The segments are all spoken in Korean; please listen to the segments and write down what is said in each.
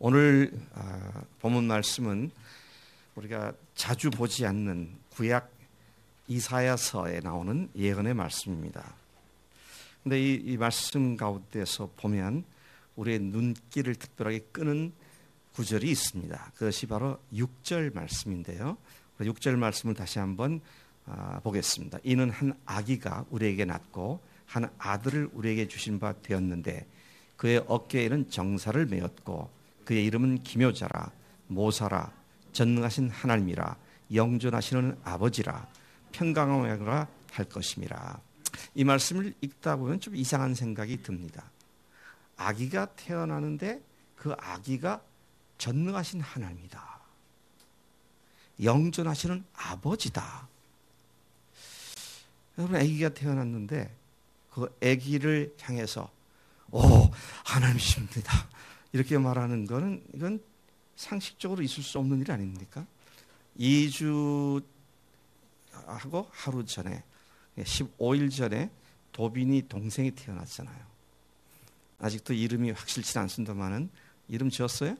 오늘 본문 말씀은 우리가 자주 보지 않는 구약 이사야서에 나오는 예언의 말씀입니다. 근데 이 말씀 가운데서 보면 우리의 눈길을 특별하게 끄는 구절이 있습니다. 그것이 바로 6절 말씀인데요. 6절 말씀을 다시 한번 보겠습니다. 이는 한 아기가 우리에게 낳고 한 아들을 우리에게 주신 바 되었는데 그의 어깨에는 정사를 메었고 그의 이름은 기묘자라 모사라 전능하신 하나님이라 영존하시는 아버지라 평강하라 할 것임이라. 이 말씀을 읽다 보면 좀 이상한 생각이 듭니다. 아기가 태어나는데 그 아기가 전능하신 하나님이다. 영존하시는 아버지다. 여러분, 아기가 태어났는데 그 아기를 향해서 하나님이십니다 이렇게 말하는 거는 이건 상식적으로 있을 수 없는 일 아닙니까? 2주하고 하루 전에 15일 전에 도빈이 동생이 태어났잖아요. 아직도 이름이 확실치 않습니다만은 이름 지었어요?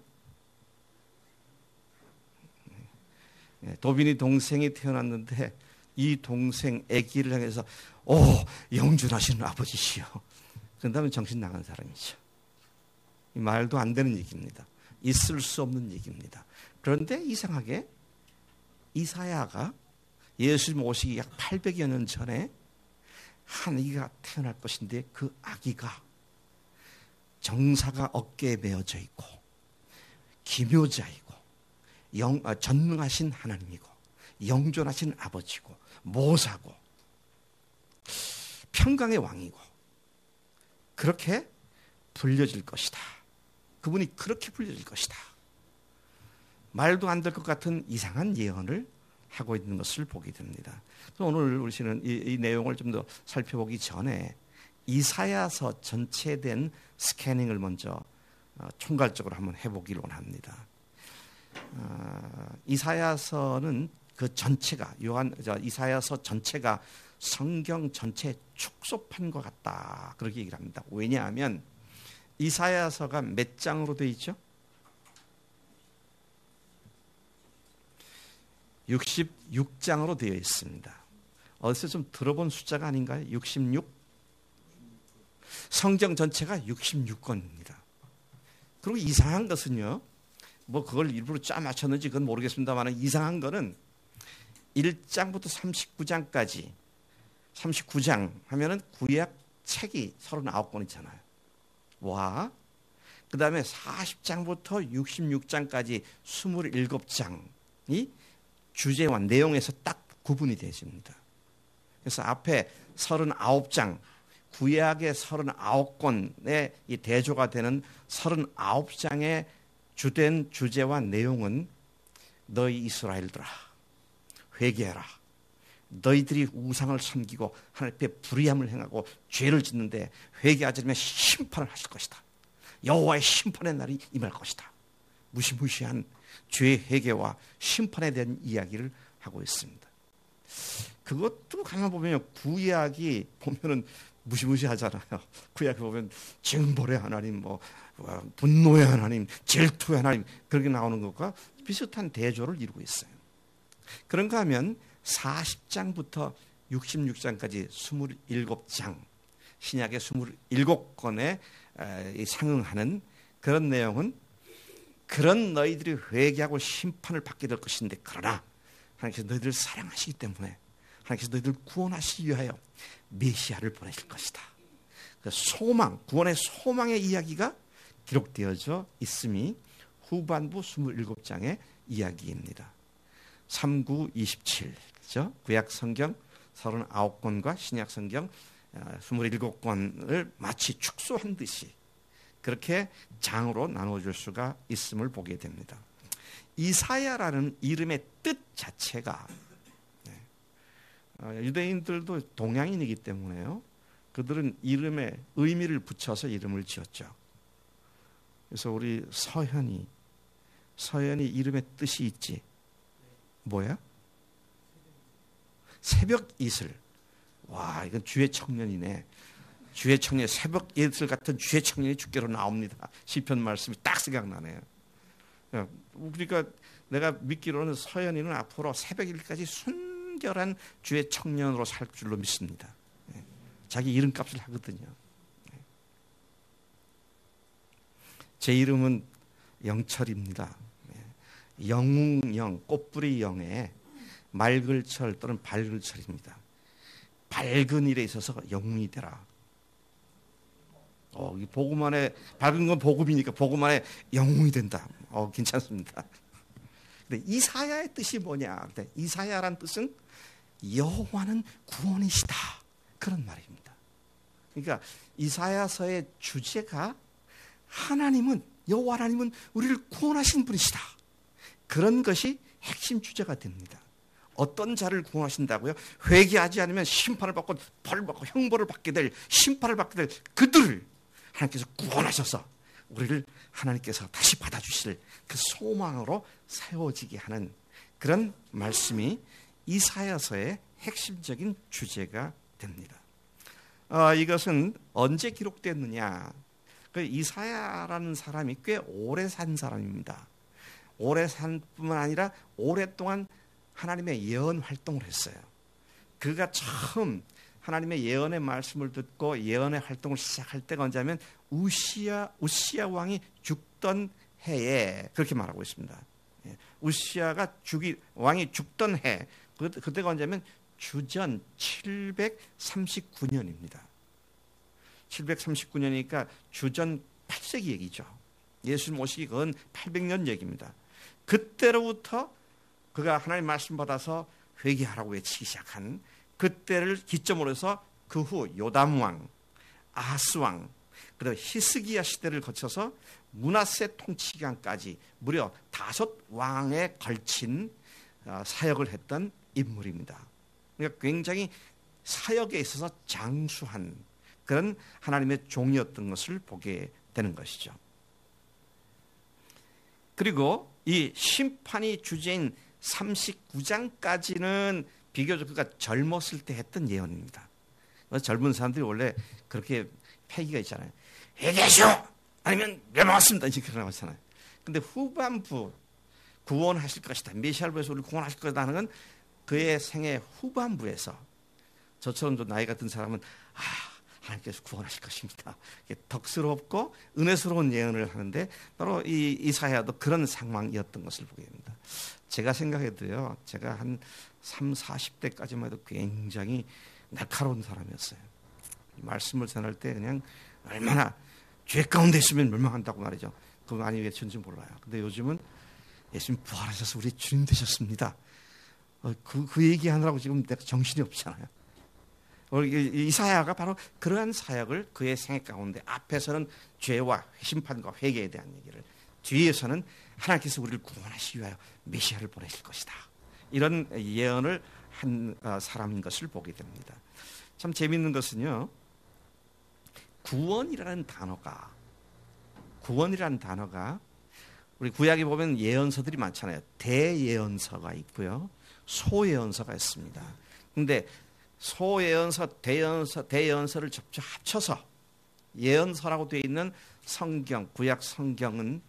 도빈이 동생이 태어났는데 이 동생 아기를 향해서 영존하시는 아버지시여. 그런 다음에 정신 나간 사람이죠. 이 말도 안 되는 얘기입니다. 있을 수 없는 얘기입니다. 그런데 이상하게 이사야가 예수님 오시기 약 800여 년 전에 한 아기가 태어날 것인데 그 아기가 정사가 어깨에 메어져 있고 기묘자이고 전능하신 하나님이고 영존하신 아버지고 모사고 평강의 왕이고 그렇게 불려질 것이다. 그분이 그렇게 불려질 것이다. 말도 안 될 것 같은 이상한 예언을 하고 있는 것을 보게 됩니다. 오늘 우리는 이 내용을 좀 더 살펴보기 전에 이사야서 전체에 대한 스캐닝을 먼저 총괄적으로 한번 해보기를 원합니다. 이사야서는 그 전체가 이사야서 전체가 성경 전체의 축소판과 같다 그렇게 얘기를 합니다. 왜냐하면 이사야서가 몇 장으로 되어 있죠? 66장으로 되어 있습니다. 어디서 좀 들어본 숫자가 아닌가요? 66? 성경 전체가 66권입니다. 그리고 이상한 것은요, 뭐 그걸 일부러 짜 맞췄는지 그건 모르겠습니다만 이상한 거는 1장부터 39장까지 39장 하면은 구약 책이 39권 있잖아요. 와, 그 다음에 40장부터 66장까지 27장이 주제와 내용에서 딱 구분이 되십니다. 그래서 앞에 39장, 구약의 39권의 이 대조가 되는 39장의 주된 주제와 내용은 너희 이스라엘들아 회개하라. 너희들이 우상을 섬기고 하나님 앞에 불의함을 행하고 죄를 짓는데 회개하지 않으면 심판을 하실 것이다. 여호와의 심판의 날이 임할 것이다. 무시무시한 죄 회개와 심판에 대한 이야기를 하고 있습니다. 그것도 가만 보면 구약이 보면은 무시무시하잖아요. 구약에 보면 징벌의 하나님, 분노의 하나님, 질투의 하나님 그렇게 나오는 것과 비슷한 대조를 이루고 있어요. 그런가 하면 40장부터 66장까지 27장 신약의 27권에 상응하는 그런 내용은 그런 너희들이 회개하고 심판을 받게 될 것인데 그러나 하나님께서 너희들을 사랑하시기 때문에 하나님께서 너희들을 구원하시기 위하여 메시아를 보내실 것이다. 소망, 구원의 소망의 이야기가 기록되어져 있음이 후반부 27장의 이야기입니다. 3927 그죠? 구약 성경 39권과 신약 성경 27권을 마치 축소한 듯이 그렇게 장으로 나눠줄 수가 있음을 보게 됩니다. 이사야라는 이름의 뜻 자체가 유대인들도 동양인이기 때문에요. 그들은 이름에 의미를 붙여서 이름을 지었죠. 그래서 우리 서현이 이름의 뜻이 있지. 뭐야? 새벽 이슬. 와, 이건 주의 청년이네. 주의 청년, 새벽 이슬 같은 주의 청년이 주께로 나옵니다. 시편 말씀이 딱 생각나네요. 우리가 내가 믿기로는 서연이는 앞으로 새벽 일까지 순결한 주의 청년으로 살 줄로 믿습니다. 자기 이름값을 하거든요. 제 이름은 영철입니다. 영웅영, 꽃뿌리 영의 말글철 또는 발글철입니다. 밝은 일에 있어서 영웅이 되라. 이 복음 안에 밝은 건 복음이니까 복음 안에 영웅이 된다. 괜찮습니다. 근데 이사야의 뜻이 뭐냐? 근데 이사야란 뜻은 여호와는 구원이시다. 그런 말입니다. 그러니까 이사야서의 주제가 하나님은 여호와 하나님은 우리를 구원하신 분이시다. 그런 것이 핵심 주제가 됩니다. 어떤 자를 구원하신다고요? 회개하지 않으면 심판을 받고 벌을 받고 형벌을 받게 될 심판을 받게 될 그들을 하나님께서 구원하셔서 우리를 하나님께서 다시 받아주실 그 소망으로 세워지게 하는 그런 말씀이 이사야서의 핵심적인 주제가 됩니다. 이것은 언제 기록됐느냐? 그 이사야라는 사람이 꽤 오래 산 사람입니다. 오래 산 뿐만 아니라 오랫동안 하나님의 예언 활동을 했어요. 그가 처음 하나님의 예언의 말씀을 듣고 예언의 활동을 시작할 때가 언제냐면 우시야 왕이 죽던 해에 그렇게 말하고 있습니다. 우시야가 왕이 죽던 해 그때가 언제냐면 주전 739년입니다. 739년이니까 주전 8세기 얘기죠. 예수님 오시기 건 800년 얘기입니다. 그때로부터 그가 하나님 말씀 받아서 회개하라고 외치기 시작한 그때를 기점으로 해서 그 후 요담왕, 아하스왕, 그리고 히스기야 시대를 거쳐서 므낫세 통치 기간까지 무려 5왕에 걸친 사역을 했던 인물입니다. 그러니까 굉장히 사역에 있어서 장수한 그런 하나님의 종이었던 것을 보게 되는 것이죠. 그리고 이 심판이 주제인 39장까지는 비교적 그가 젊었을 때 했던 예언입니다. 젊은 사람들이 원래 그렇게 패기가 있잖아요. 회개하시오! 아니면 멸망했습니다. 이렇게 나오잖아요. 근데 후반부 구원하실 것이다. 메시아를 보여서 우리를 구원하실 것이다 하는 건 그의 생애 후반부에서 저처럼 좀 나이 같은 사람은 하나님께서 구원하실 것입니다. 덕스럽고 은혜스러운 예언을 하는데 바로 이 이사야도 그런 상황이었던 것을 보게 됩니다. 제가 생각해도요. 제가 한 3, 40대까지만 해도 굉장히 날카로운 사람이었어요. 말씀을 전할 때 그냥 얼마나 죄 가운데 있으면 멸망한다고 말이죠. 그거 많이 외쳤는지 몰라요. 근데 요즘은 예수님 부활하셔서 우리 주님 되셨습니다. 그 얘기하느라고 지금 내가 정신이 없잖아요. 이사야가 바로 그러한 사역을 그의 생애 가운데 앞에서는 죄와 심판과 회개에 대한 얘기를 뒤에서는 하나님께서 우리를 구원하시기 위하여 메시아를 보내실 것이다. 이런 예언을 한 사람인 것을 보게 됩니다. 참 재미있는 것은요. 구원이라는 단어가 우리 구약에 보면 예언서들이 많잖아요. 대예언서가 있고요. 소예언서가 있습니다. 그런데 소예언서, 대예언서를 접쳐 합쳐서 예언서라고 되어 있는 성경, 구약 성경은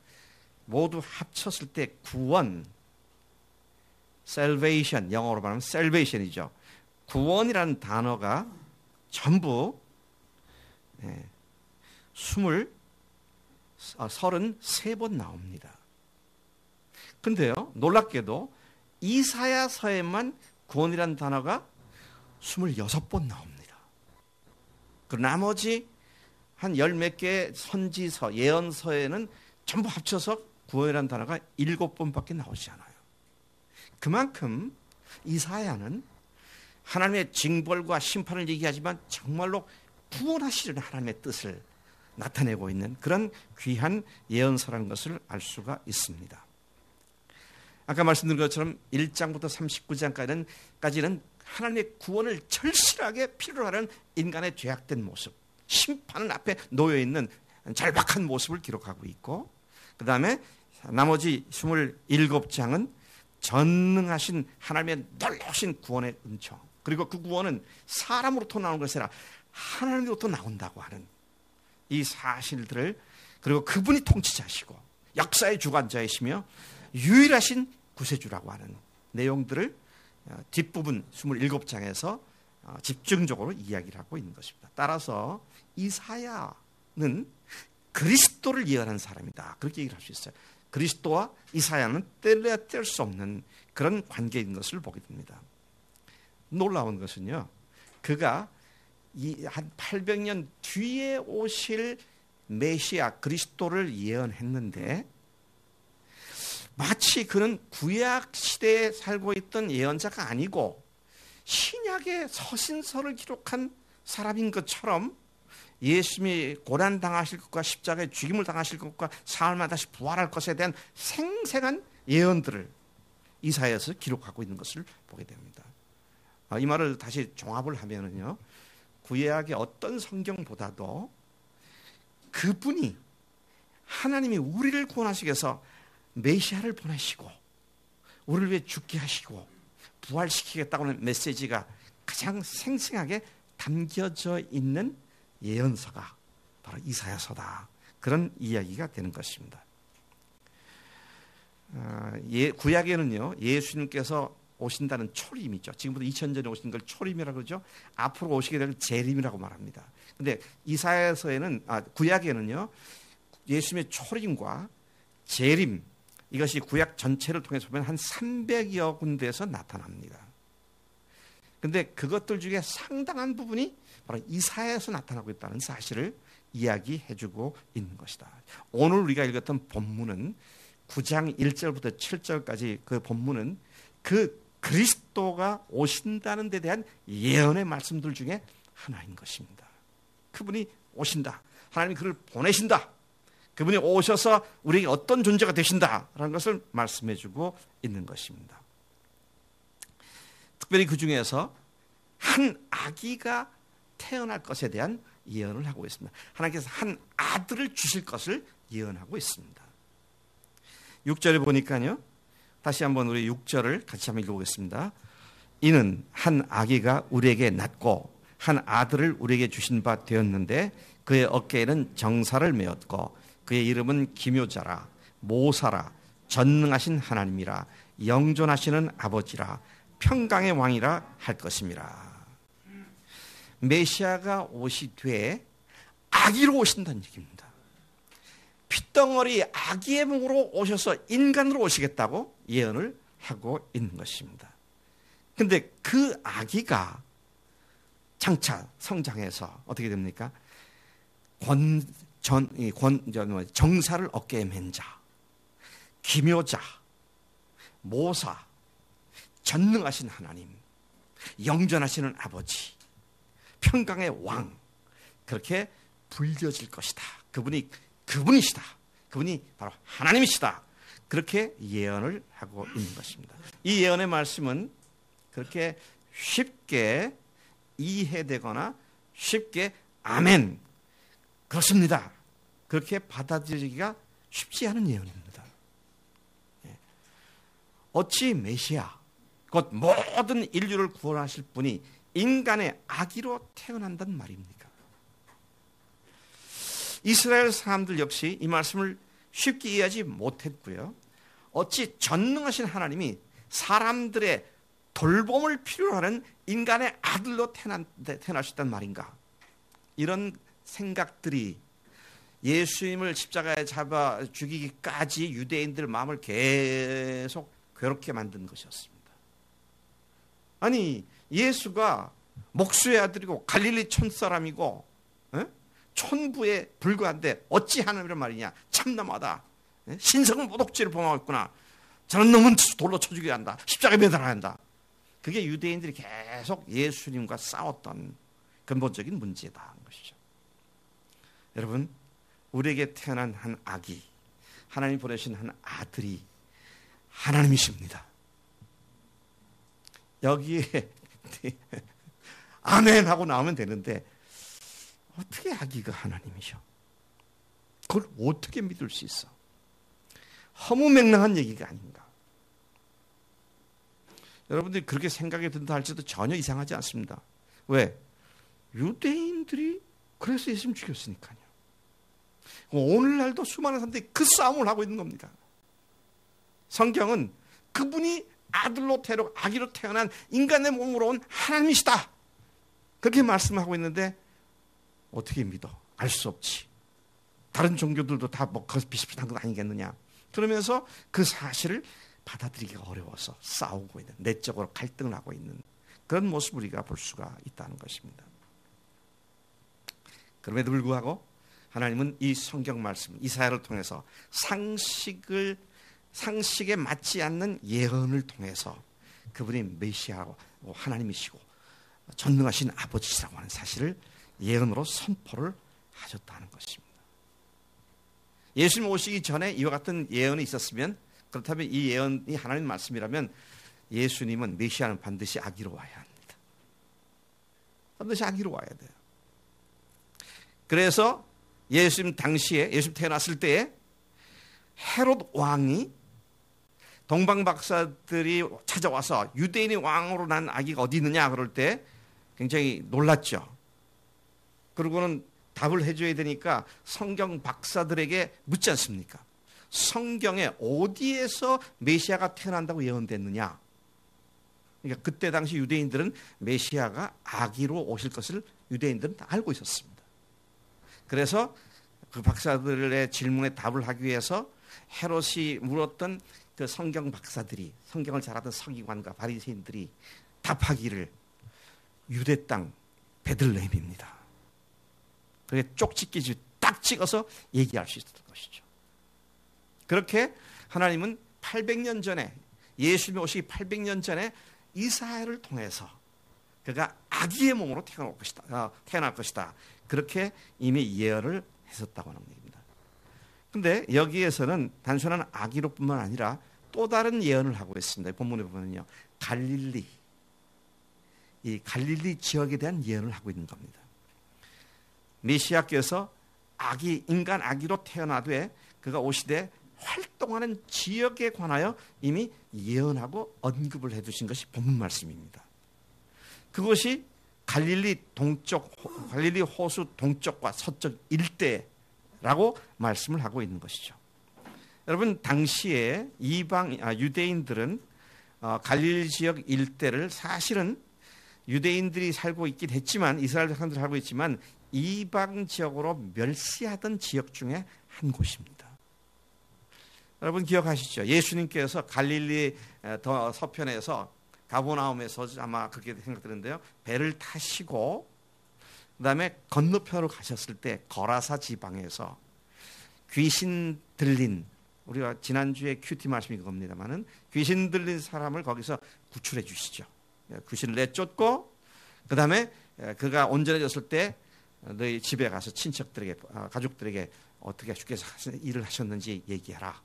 모두 합쳤을 때 구원, salvation, 영어로 말하면 salvation이죠. 구원이라는 단어가 전부 33번 나옵니다. 근데요, 놀랍게도 이사야서에만 구원이라는 단어가 26번 나옵니다. 그 나머지 한 열 몇 개의 선지서, 예언서에는 전부 합쳐서 구원이라는 단어가 7번밖에 나오지 않아요. 그만큼 이사야는 하나님의 징벌과 심판을 얘기하지만 정말로 구원하시려는 하나님의 뜻을 나타내고 있는 그런 귀한 예언서라는 것을 알 수가 있습니다. 아까 말씀드린 것처럼 1장부터 39장까지는 하나님의 구원을 절실하게 필요로 하는 인간의 죄악된 모습, 심판 앞에 놓여있는 절박한 모습을 기록하고 있고, 그 다음에 나머지 27장은 전능하신 하나님의 놀라우신 구원의 은총, 그리고 그 구원은 사람으로부터 나오는 것이 아니라 하나님으로부터 나온다고 하는 이 사실들을, 그리고 그분이 통치자시고 역사의 주관자이시며 유일하신 구세주라고 하는 내용들을 뒷부분 27장에서 집중적으로 이야기를 하고 있는 것입니다. 따라서 이사야는 그리스도를 예언한 사람이다. 그렇게 얘기를 할 수 있어요. 그리스도와 이사야는 뗄래야 뗄 수 없는 그런 관계인 것을 보게 됩니다. 놀라운 것은요, 그가 한 800년 뒤에 오실 메시아 그리스도를 예언했는데 마치 그는 구약 시대에 살고 있던 예언자가 아니고 신약의 서신서를 기록한 사람인 것처럼 예수님이 고난당하실 것과 십자가에 죽임을 당하실 것과 사흘만 다시 부활할 것에 대한 생생한 예언들을 이사야에서 기록하고 있는 것을 보게 됩니다. 이 말을 다시 종합을 하면은요, 구약의 어떤 성경보다도 그분이 하나님이 우리를 구원하시기 위해서 메시아를 보내시고 우리를 위해 죽게 하시고 부활시키겠다고는 메시지가 가장 생생하게 담겨져 있는 예언서가 바로 이사야서다. 그런 이야기가 되는 것입니다. 구약에는요, 예수님께서 오신다는 초림이죠. 지금부터 2000년에 오신 걸 초림이라고 그러죠. 앞으로 오시게 될 재림이라고 말합니다. 근데 이사야서에는, 구약에는요, 예수님의 초림과 재림, 이것이 구약 전체를 통해서 보면 한 300여 군데에서 나타납니다. 근데 그것들 중에 상당한 부분이 바로 이사야에서 나타나고 있다는 사실을 이야기해주고 있는 것이다. 오늘 우리가 읽었던 본문은 9장 1절부터 7절까지 그 본문은 그 그리스도가 오신다는 데 대한 예언의 말씀들 중에 하나인 것입니다. 그분이 오신다. 하나님이 그를 보내신다. 그분이 오셔서 우리에게 어떤 존재가 되신다라는 것을 말씀해주고 있는 것입니다. 특별히 그 중에서 한 아기가 태어날 것에 대한 예언을 하고 있습니다. 하나님께서 한 아들을 주실 것을 예언하고 있습니다. 6절에 보니까요, 다시 한번 우리 6절을 같이 한번 읽어보겠습니다. 이는 한 아기가 우리에게 낳고 한 아들을 우리에게 주신 바 되었는데 그의 어깨에는 정사를 메었고 그의 이름은 기묘자라 모사라 전능하신 하나님이라 영존하시는 아버지라 평강의 왕이라 할 것임이라. 메시아가 오시되 아기로 오신다는 얘기입니다. 핏덩어리 아기의 몸으로 오셔서 인간으로 오시겠다고 예언을 하고 있는 것입니다. 그런데 그 아기가 장차 성장해서 어떻게 됩니까? 정사를 어깨에 맨 자, 기묘자, 모사, 전능하신 하나님, 영전하시는 아버지, 평강의 왕, 그렇게 불려질 것이다. 그분이시다. 그분이 바로 하나님이시다. 그렇게 예언을 하고 있는 것입니다. 이 예언의 말씀은 그렇게 쉽게 이해되거나 쉽게 아멘, 그렇습니다, 그렇게 받아들이기가 쉽지 않은 예언입니다. 어찌 메시아, 곧 모든 인류를 구원하실 분이 인간의 아기로 태어난단 말입니까? 이스라엘 사람들 역시 이 말씀을 쉽게 이해하지 못했고요. 어찌 전능하신 하나님이 사람들의 돌봄을 필요로 하는 인간의 아들로 태어나셨단 말인가? 이런 생각들이 예수님을 십자가에 잡아 죽이기까지 유대인들 마음을 계속 괴롭게 만든 것이었습니다. 아니, 예수가 목수의 아들이고 갈릴리 촌사람이고 촌부에 불과한데 어찌 하나님이란 말이냐? 참담하다. 신성은 모독죄를 범하고 있구나. 저는 놈은 돌로 쳐 죽여야 한다. 십자가에 매달아야 한다. 그게 유대인들이 계속 예수님과 싸웠던 근본적인 문제다는 것이죠. 여러분, 우리에게 태어난 한 아기, 하나님 보내신 한 아들이 하나님이십니다. 여기에 아멘 하고 나오면 되는데 어떻게 아기가 하나님이셔? 그걸 어떻게 믿을 수 있어? 허무맹랑한 얘기가 아닌가? 여러분들이 그렇게 생각이 든다 할지도 전혀 이상하지 않습니다. 왜? 유대인들이 그래서 예수님 죽였으니까요. 오늘날도 수많은 사람들이 그 싸움을 하고 있는 겁니다. 성경은 그분이 아기로 태어난 인간의 몸으로 온 하나님이시다, 그렇게 말씀하고 있는데 어떻게 믿어? 알 수 없지. 다른 종교들도 다 뭐 비슷비슷한 건 아니겠느냐. 그러면서 그 사실을 받아들이기가 어려워서 싸우고 있는, 내적으로 갈등을 하고 있는 그런 모습을 우리가 볼 수가 있다는 것입니다. 그럼에도 불구하고 하나님은 이 성경 말씀 이사야를 통해서 상식에 맞지 않는 예언을 통해서 그분이 메시아고 하나님이시고 전능하신 아버지시라고 하는 사실을 예언으로 선포를 하셨다는 것입니다. 예수님 오시기 전에 이와 같은 예언이 있었으면, 그렇다면 이 예언이 하나님 말씀이라면 예수님은, 메시아는 반드시 아기로 와야 합니다. 반드시 아기로 와야 돼요. 그래서 예수님 당시에, 예수님 태어났을 때에 헤롯 왕이 동방 박사들이 찾아와서 유대인의 왕으로 난 아기가 어디 있느냐 그럴 때 굉장히 놀랐죠. 그리고는 답을 해줘야 되니까 성경 박사들에게 묻지 않습니까? 성경에 어디에서 메시아가 태어난다고 예언됐느냐? 그러니까 그때 당시 유대인들은 메시아가 아기로 오실 것을 유대인들은 다 알고 있었습니다. 그래서 그 박사들의 질문에 답을 하기 위해서 헤롯이 물었던 그 성경 박사들이, 성경을 잘 알았던 서기관과 바리새인들이 답하기를 유대 땅 베들레헴입니다. 그게 쪽집기 딱 찍어서 얘기할 수 있었던 것이죠. 그렇게 하나님은 800년 전에, 예수님이 오시기 800년 전에 이사야를 통해서 그가 아기의 몸으로 태어날 것이다. 그렇게 이미 예언을 했었다고 하는 얘기입니다. 그런데 여기에서는 단순한 아기로뿐만 아니라 또 다른 예언을 하고 있습니다. 본문에 보면요, 이 갈릴리 지역에 대한 예언을 하고 있는 겁니다. 메시아께서 인간 아기로 태어나되 그가 오시되 활동하는 지역에 관하여 이미 예언하고 언급을 해두신 것이 본문 말씀입니다. 그것이 갈릴리 호수 동쪽과 서쪽 일대라고 말씀을 하고 있는 것이죠. 여러분, 당시에 유대인들은 갈릴리 지역 일대를 사실은 유대인들이 살고 있긴 했지만, 이스라엘 사람들이 살고 있지만 이방 지역으로 멸시하던 지역 중에 한 곳입니다. 여러분 기억하시죠? 예수님께서 갈릴리 더 서편에서 가버나움에서 아마 그렇게 생각되는데요, 배를 타시고 그다음에 건너편으로 가셨을 때 거라사 지방에서 귀신 들린, 우리가 지난주에 큐티 말씀이 그겁니다만은 귀신 들린 사람을 거기서 구출해 주시죠. 귀신을 내쫓고 그다음에 그가 온전해졌을 때 너희 집에 가서 친척들에게, 가족들에게 어떻게 주께서 일을 하셨는지 얘기하라.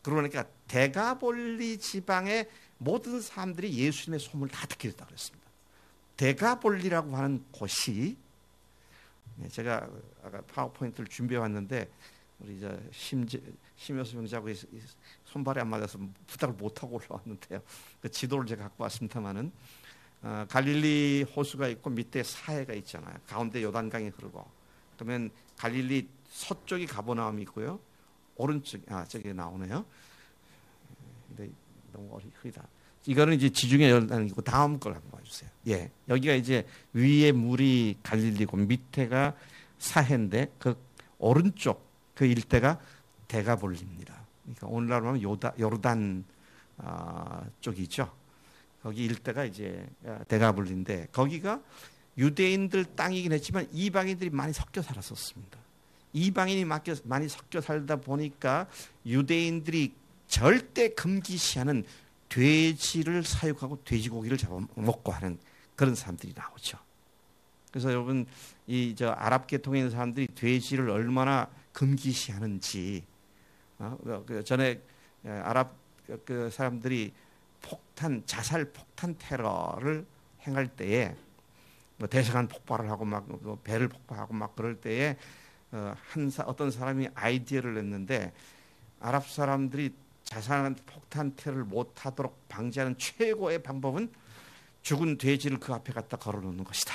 그러니까 데가볼리 지방의 모든 사람들이 예수님의 소문을 다 듣게 됐다고 그랬습니다. 데가볼리라고 하는 곳이, 제가 아까 파워포인트를 준비해 왔는데 우리 심효수 명자하고 손발이 안 맞아서 부탁을 못하고 올라왔는데요. 그 지도를 제가 갖고 왔습니다마는 갈릴리 호수가 있고 밑에 사해가 있잖아요. 가운데 요단강이 흐르고, 그러면 갈릴리 서쪽이 가버나움이 있고요. 오른쪽, 저기 나오네요. 근데 너무 흐리다. 이거는 이제 지중해 요단이고 다음 걸 한번 봐주세요. 예, 여기가 이제 위에 물이 갈릴리고 밑에가 사해인데 그 오른쪽 그 일대가 데가볼리입니다. 그러니까 오늘날로 하면 요르단 쪽이죠. 거기 일대가 이제 데가볼리인데 거기가 유대인들 땅이긴 했지만 이방인들이 많이 섞여 살았었습니다. 이방인이 많이 섞여 살다 보니까 유대인들이 절대 금기시하는 돼지를 사육하고 돼지고기를 잡아먹고 하는 그런 사람들이 나오죠. 그래서 여러분 저 아랍 계통에 있는 사람들이 돼지를 얼마나 금기시하는지, 그 전에 아랍 그 사람들이 자살 폭탄 테러를 행할 때에 대사관 폭발을 하고 막 배를 폭파하고 막 그럴 때에 어떤 사람이 아이디어를 냈는데, 아랍 사람들이 자살 폭탄 테러를 못하도록 방지하는 최고의 방법은 죽은 돼지를 그 앞에 갖다 걸어놓는 것이다.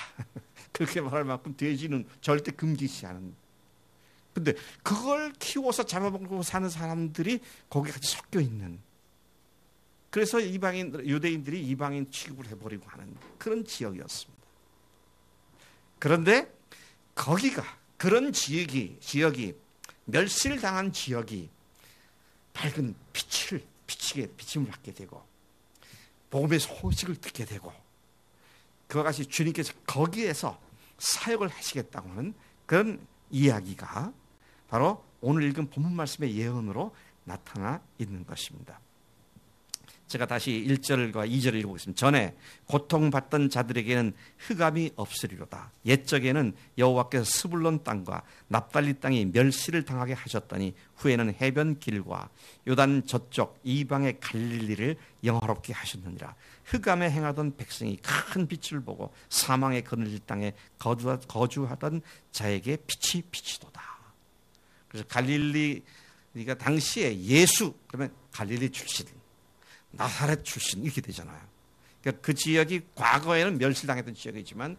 그렇게 말할 만큼 돼지는 절대 금기시하는 근데 그걸 키워서 잡아먹고 사는 사람들이 거기에 같이 섞여 있는, 그래서 유대인들이 이방인 취급을 해버리고 하는 그런 지역이었습니다. 그런데 거기가, 그런 지역이 멸시를 당한 지역이 밝은 비침을 받게 되고 복음의 소식을 듣게 되고 그와 같이 주님께서 거기에서 사역을 하시겠다고 하는 그런 이야기가 바로 오늘 읽은 본문 말씀의 예언으로 나타나 있는 것입니다. 제가 다시 1절과 2절을 읽어보겠습니다. 전에 고통받던 자들에게는 흑암이 없으리로다. 옛적에는 여호와께서 스불론 땅과 납달리 땅이 멸시를 당하게 하셨더니 후에는 해변 길과 요단 저쪽 이방의 갈릴리를 영화롭게 하셨느니라. 흑암에 행하던 백성이 큰 빛을 보고 사망의 그늘질 땅에 거주하던 자에게 빛이 비치도다. 그래서 갈릴리가 당시에 예수 그러면 갈릴리 출신, 나사렛 출신 이렇게 되잖아요. 그러니까 그 지역이 과거에는 멸실당했던 지역이지만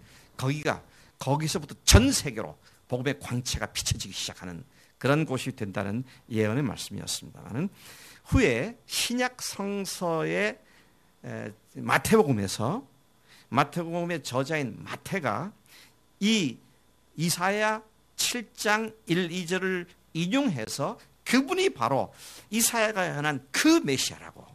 거기서부터 전 세계로 복음의 광채가 비춰지기 시작하는 그런 곳이 된다는 예언의 말씀이었습니다만, 후에 신약 성서의 마태복음의 저자인 마태가 이 이사야 7장 1, 2절을 인용해서 그분이 바로 이사야가 예언한 그 메시아라고,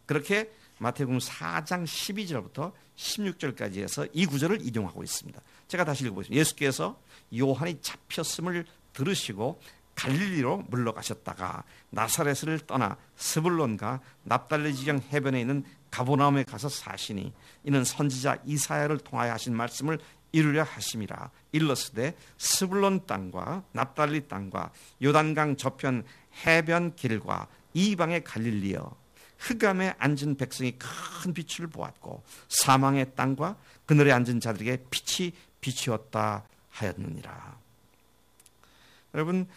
그렇게 마태복음 4장 12절부터 16절까지 해서 이 구절을 인용하고 있습니다. 제가 다시 읽어보겠습니다. 예수께서 요한이 잡혔음을 들으시고 갈릴리로 물러가셨다가 나사렛을 떠나 스불론과 납달리 지경 해변에 있는 가버나움에 가서 사시니 이는 선지자 이사야를 통하여 하신 말씀을 이루려 하심이라. 일러스되 스불론 땅과 납달리 땅과 요단강 저편 해변 길과 이방의 갈릴리여, 흑암에 앉은 백성이 큰 빛을 보았고 사망의 땅과 그늘에 앉은 자들에게 빛이 비추었다 하였느니라. 여러분,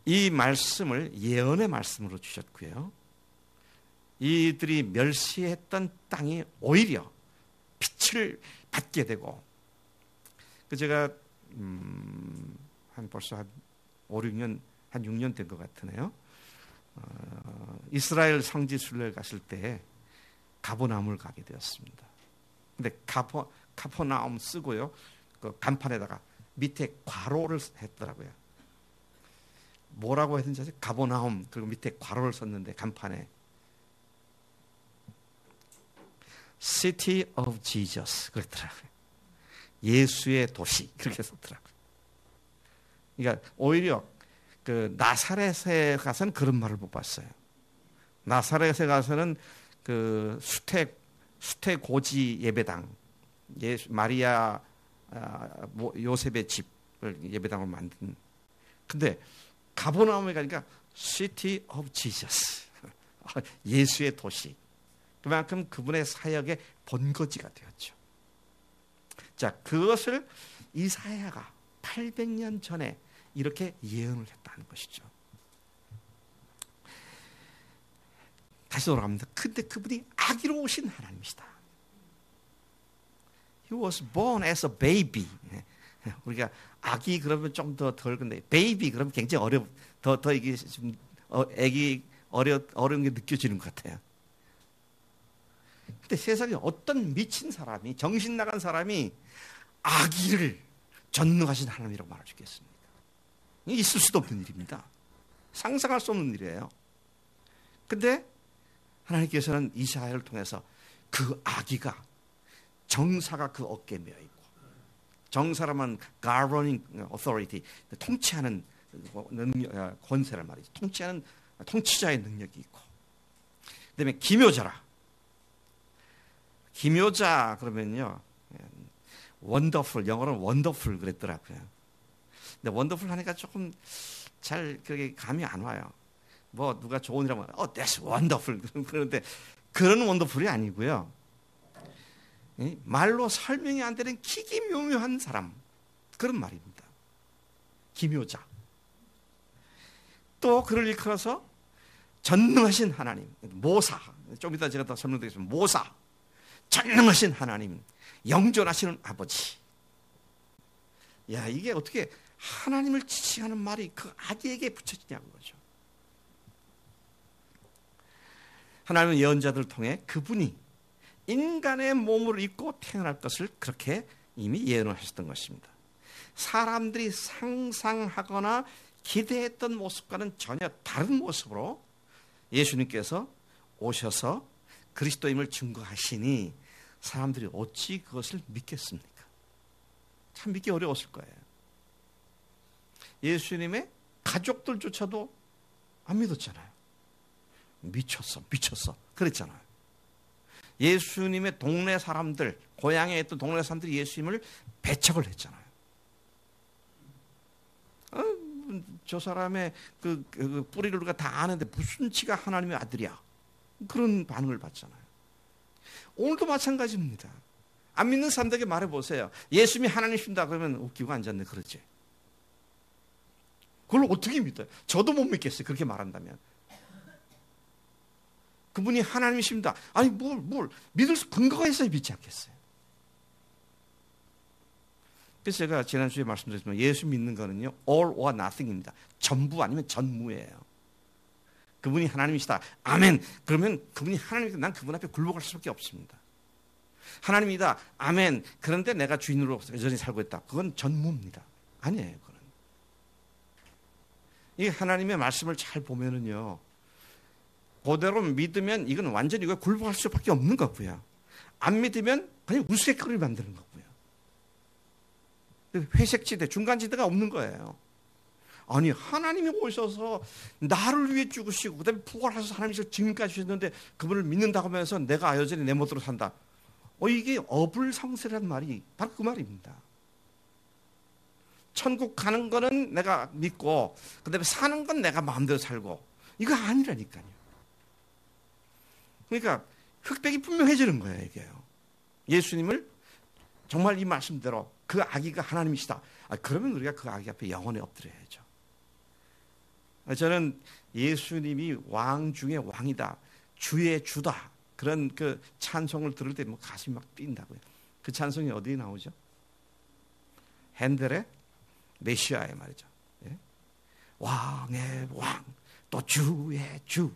이 말씀을 예언의 말씀으로 주셨고요, 이들이 멸시했던 땅이 오히려 빛을 받게 되고, 제가 벌써 한 5, 6년, 한 6년 된 것 같으네요. 이스라엘 성지 순례를 갔을 때 가버나움을 가게 되었습니다. 근데 가버나움 쓰고요, 그 간판에다가 밑에 괄호를 했더라고요. 뭐라고 했는지 아세요? 가버나움, 그리고 밑에 괄호를 썼는데 간판에 City of Jesus 그랬더라고요. 예수의 도시 그렇게 썼더라고요. 그러니까 오히려 그 나사렛에 가서는 그런 말을 못 봤어요. 나사렛에 가서는 그 수태고지 예배당, 마리아 요셉의 집을 예배당으로 만든. 근데 가버나움에 가니까 City of Jesus, 예수의 도시. 그만큼 그분의 사역의 본거지가 되었죠. 자, 그것을 이사야가 800년 전에 이렇게 예언을 했다는 것이죠. 다시 돌아갑니다. 근데 그분이 아기로우신 하나님이시다. He was born as a baby. 우리가 아기 그러면 좀 더 덜 근데 베이비 그러면 굉장히 더 이게 좀 아기 어려운 게 느껴지는 것 같아요. 근데 세상에 어떤 미친 사람이, 정신 나간 사람이 아기를 전능하신 하나님이라고 말할 수 있겠습니까? 있을 수도 없는 일입니다. 상상할 수 없는 일이에요. 근데 하나님께서는 이사야를 통해서 그 아기가, 정사가 그 어깨에 매어 있고, 정사라면 governing authority, 통치하는 능력, 권세란 말이죠. 통치하는 통치자의 능력이 있고, 그다음에 기묘자 그러면요, 원더풀, 영어로는 원더풀 그랬더라고요. 근데 원더풀 하니까 조금 잘 그게 감이 안 와요. 뭐 누가 좋은 일하면 that's wonderful 그런데 그런 원더풀이 아니고요, 말로 설명이 안 되는 기기묘묘한 사람, 그런 말입니다. 기묘자. 또 그를 일컬어서 전능하신 하나님, 모사. 좀 이따 제가 더 설명드리겠습니다. 모사, 전능하신 하나님, 영존하시는 아버지. 야, 이게 어떻게 하나님을 지칭하는 말이 그 아기에게 붙여지냐는 거죠. 하나님은 예언자들을 통해 그분이 인간의 몸을 입고 태어날 것을 그렇게 이미 예언을 하셨던 것입니다. 사람들이 상상하거나 기대했던 모습과는 전혀 다른 모습으로 예수님께서 오셔서 그리스도임을 증거하시니 사람들이 어찌 그것을 믿겠습니까? 참 믿기 어려웠을 거예요. 예수님의 가족들조차도 안 믿었잖아요. 미쳤어 그랬잖아요. 예수님의 동네 사람들, 고향에 있던 동네 사람들이 예수님을 배척을 했잖아요. 저 사람의 그 뿌리를 우리가 다 아는데 무슨 지가 하나님의 아들이야, 그런 반응을 받잖아요. 오늘도 마찬가지입니다. 안 믿는 사람들에게 말해보세요. 예수님이 하나님이십니다 그러면 웃기고 앉았네 그러지. 그걸 어떻게 믿어요? 저도 못 믿겠어요. 그렇게 말한다면. 그분이 하나님이십니다. 아니 뭘 믿을 근거가 있어야 믿지 않겠어요. 그래서 제가 지난주에 말씀드렸지만 예수 믿는 거는요 all or nothing입니다. 전부 아니면 전무예요. 그분이 하나님이시다. 아멘. 그러면 그분이 하나님이다. 난 그분 앞에 굴복할 수밖에 없습니다. 하나님이다. 아멘. 그런데 내가 주인으로 여전히 살고 있다. 그건 전무입니다. 아니에요. 그건. 이 하나님의 말씀을 잘 보면은요, 그대로 믿으면 이건 완전히 이거 굴복할 수밖에 없는 거고요. 안 믿으면 그냥 우스갯거리를 만드는 거고요. 회색지대, 중간지대가 없는 거예요. 아니 하나님이 오셔서 나를 위해 죽으시고 그다음에 부활하셔서 하나님께서 지금까지 주셨는데 그분을 믿는다고 하면서 내가 여전히 내 멋대로 산다. 이게 어불성설이라는 말이 바로 그 말입니다. 천국 가는 거는 내가 믿고 그다음에 사는 건 내가 마음대로 살고, 이거 아니라니까요. 그러니까 흑백이 분명해지는 거예요. 이게요. 예수님을 정말 이 말씀대로 그 아기가 하나님이시다. 그러면 우리가 그 아기 앞에 영원히 엎드려야죠. 저는 예수님이 왕 중에 왕이다, 주의 주다, 그런 그 찬송을 들을 때 뭐 가슴이 막 뛴다고요. 그 찬송이 어디에 나오죠? 핸델의 메시아의 말이죠. 예? 왕의 왕, 또 주의 주.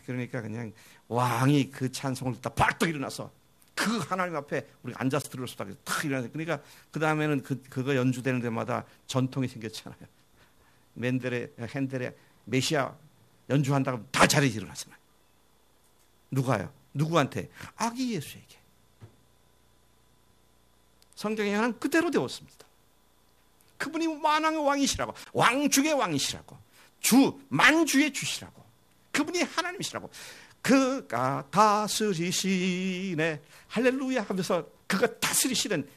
그러니까 그냥 왕이 그 찬송을 듣다 벌떡 일어나서 그 하나님 앞에 우리가 앉아서 들을 수다 탁 일어나서, 그러니까 그 다음에는 그거 연주되는 데마다 전통이 생겼잖아요. 핸델의 메시아 연주한다고 다 자리에서 일어나잖아요. 누가요? 누구한테? 아기 예수에게. 성경에 하는 그대로 되었습니다. 그분이 만왕의 왕이시라고, 왕 중의 왕이시라고, 주 만주의 주시라고, 그분이 하나님이시라고, 그가 다스리시네 할렐루야 하면서 그가 다스리시는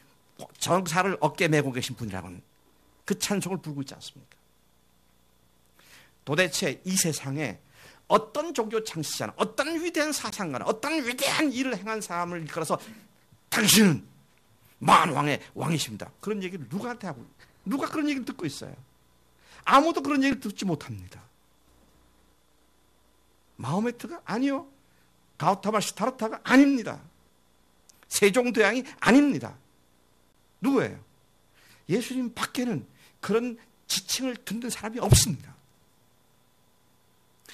정사를 어깨에 메고 계신 분이라고는 그 찬송을 부르고 있지 않습니까? 도대체 이 세상에 어떤 종교 창시자는, 어떤 위대한 사상가는, 어떤 위대한 일을 행한 사람을 이끌어서 당신은 만왕의 왕이십니다, 그런 얘기를 누구한테 하고, 누가 그런 얘기를 듣고 있어요? 아무도 그런 얘기를 듣지 못합니다. 마호메트가 아니요, 가우타마 시타르타가 아닙니다, 세종대왕이 아닙니다. 누구예요? 예수님 밖에는 그런 지칭을 듣는 사람이 없습니다.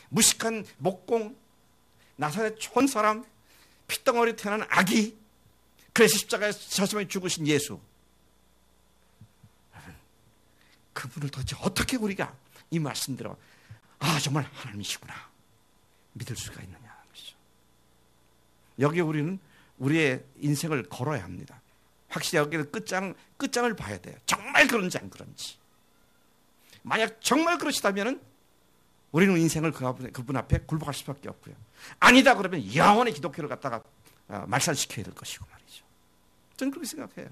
무식한 목공, 나사렛 촌사람, 핏덩어리 태어난 아기, 그래서 십자가에서 저승에 죽으신 예수, 그분을 도대체 어떻게 우리가 이 말씀대로 정말 하나님이시구나 믿을 수가 있느냐 하는 것이죠. 여기에 우리는 우리의 인생을 걸어야 합니다. 확실히 여기에 끝장을 봐야 돼요. 정말 그런지 안 그런지. 만약 정말 그러시다면 우리는 인생을 그분 앞에 굴복할 수밖에 없고요. 아니다 그러면 영원히 기독교를 갖다가 말살시켜야 될 것이고 말이죠. 저는 그렇게 생각해요.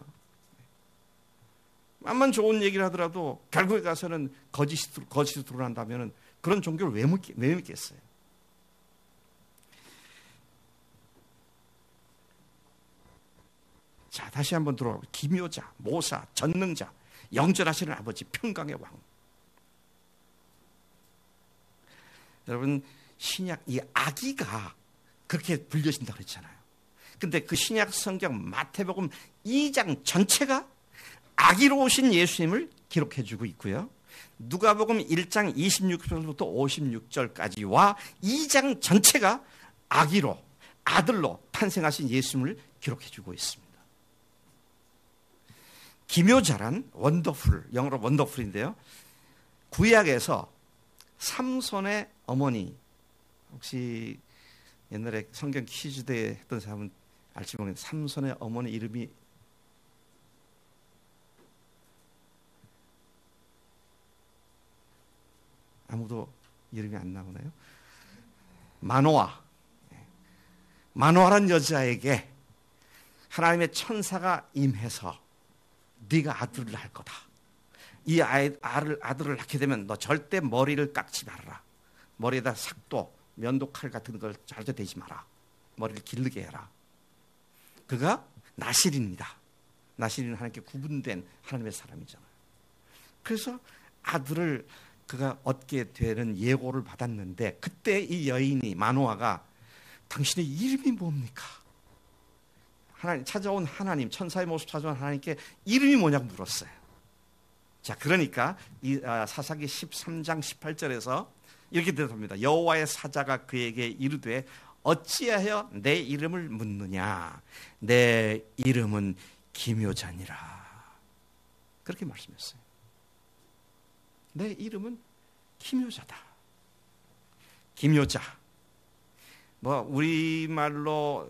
암만 좋은 얘기를 하더라도 결국에 가서는 거짓이 드러난다면 그런 종교를 왜 믿겠어요? 자, 다시 한번 들어보고, 기묘자, 모사, 전능자, 영전하시는 아버지, 평강의 왕. 여러분, 신약 이 아기가 그렇게 불려진다 그랬잖아요. 근데 그 신약 성경 마태복음 2장 전체가 아기로우신 예수님을 기록해주고 있고요. 누가복음 1장 26절부터 56절까지와 2장 전체가 아기로, 아들로 탄생하신 예수님을 기록해주고 있습니다. 기묘자란 원더풀, 영어로 원더풀인데요. 구약에서 삼손의 어머니, 혹시 옛날에 성경 퀴즈대회 했던 사람은 알지 모르겠는데 삼손의 어머니 이름이 아무도 이름이 안 나오나요? 마노아. 마노아란 여자에게 하나님의 천사가 임해서 네가 아들을 낳을 거다. 이 아들을 낳게 되면 너 절대 머리를 깎지 말아라. 머리에다 삭도, 면도칼 같은 걸 절대 대지 마라. 머리를 기르게 해라. 그가 나실입니다. 나실은 하나님께 구분된 하나님의 사람이잖아요. 그래서 아들을 그가 얻게 되는 예고를 받았는데 그때 이 여인이 마노아가 당신의 이름이 뭡니까? 하나님 찾아온 하나님, 천사의 모습 찾아온 하나님께 이름이 뭐냐고 물었어요. 자, 그러니까 이 사사기 13장 18절에서 이렇게 대답합니다. 여호와의 사자가 그에게 이르되 어찌하여 내 이름을 묻느냐? 내 이름은 기묘자니라. 그렇게 말씀했어요. 내 이름은 기묘자다. 기묘자. 뭐 우리말로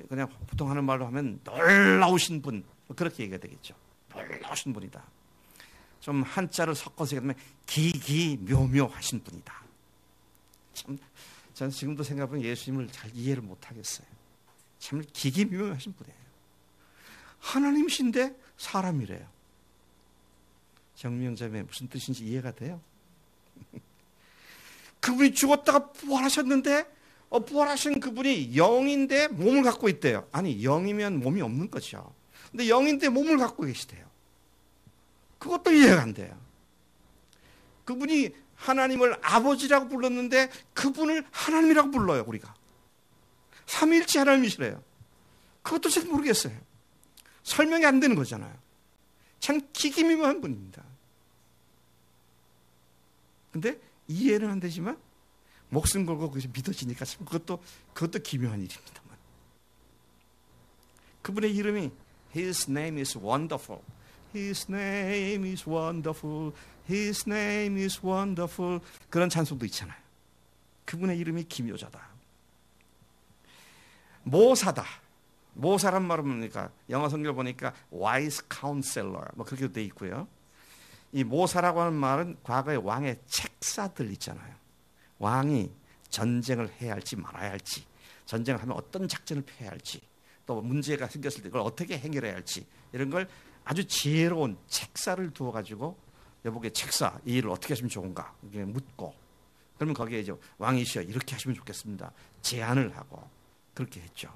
그냥 보통 하는 말로 하면 놀라우신 분, 그렇게 얘기가 되겠죠. 놀라우신 분이다. 좀 한자를 섞어서 얘기하면 기기묘묘하신 분이다. 참, 저는 지금도 생각해보면 예수님을 잘 이해를 못하겠어요. 참 기기묘묘하신 분이에요. 하나님이신데 사람이래요. 정명자매 무슨 뜻인지 이해가 돼요? 그분이 죽었다가 부활하셨는데 부활하신 그분이 영인데 몸을 갖고 있대요. 아니, 영이면 몸이 없는 거죠. 근데 영인데 몸을 갖고 계시대요. 그것도 이해가 안 돼요. 그분이 하나님을 아버지라고 불렀는데 그분을 하나님이라고 불러요, 우리가. 삼위일체 하나님이시래요. 그것도 잘 모르겠어요. 설명이 안 되는 거잖아요. 참 기기묘묘한 분입니다. 근데 이해는 안 되지만 목숨 걸고 그것이 믿어지니까 참 그것도 기묘한 일입니다만. 그분의 이름이 His name is wonderful. His name is wonderful. His name is wonderful. 그런 찬송도 있잖아요. 그분의 이름이 기묘자다. 모사다. 모사란 말은 뭡니까? 영어 성경을 보니까 wise counselor 뭐 그렇게 돼 있고요. 이 모사라고 하는 말은 과거의 왕의 책사들 있잖아요. 왕이 전쟁을 해야 할지 말아야 할지, 전쟁을 하면 어떤 작전을 펴야 할지, 또 문제가 생겼을 때 그걸 어떻게 해결해야 할지, 이런 걸 아주 지혜로운 책사를 두어가지고 여보게 책사 이 일을 어떻게 하시면 좋은가 이렇게 묻고, 그러면 거기에 이제 왕이시여 이렇게 하시면 좋겠습니다 제안을 하고 그렇게 했죠.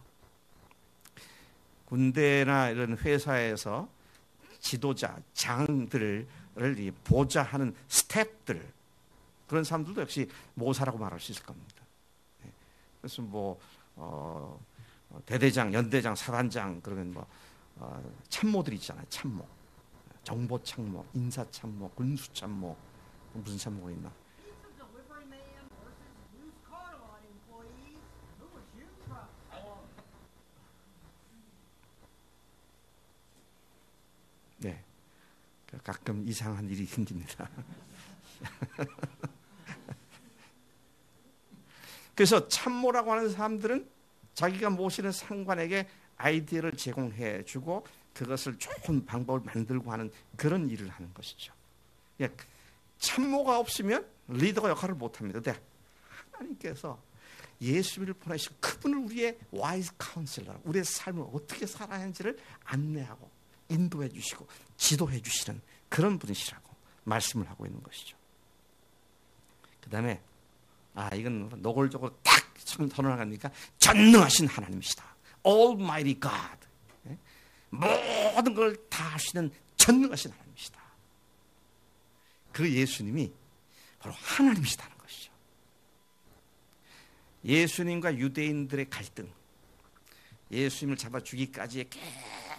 군대나 이런 회사에서 지도자, 장들을 보좌하는 스태프들, 그런 사람들도 역시 모사라고 말할 수 있을 겁니다. 그래서 뭐 대대장, 연대장, 사단장, 그러면 뭐 참모들 있잖아요. 참모, 정보 참모, 인사 참모, 군수 참모, 무슨 참모가 있나? 네, 가끔 이상한 일이 생깁니다. 그래서 참모라고 하는 사람들은 자기가 모시는 상관에게 아이디어를 제공해 주고 그것을 좋은 방법을 만들고 하는 그런 일을 하는 것이죠. 참모가 없으면 리더가 역할을 못합니다. 근데 하나님께서 예수를 보내시고 그분을 우리의 와이즈 카운셀러, 우리의 삶을 어떻게 살아야 하는지를 안내하고 인도해 주시고 지도해 주시는 그런 분이시라고 말씀을 하고 있는 것이죠. 그 다음에 이건 노골적으로 딱 선언하니까 전능하신 하나님이시다. Almighty God. 모든 걸 다 하시는 전능하신 하나님이시다. 그 예수님이 바로 하나님이시다는 것이죠. 예수님과 유대인들의 갈등, 예수님을 잡아 죽이기까지의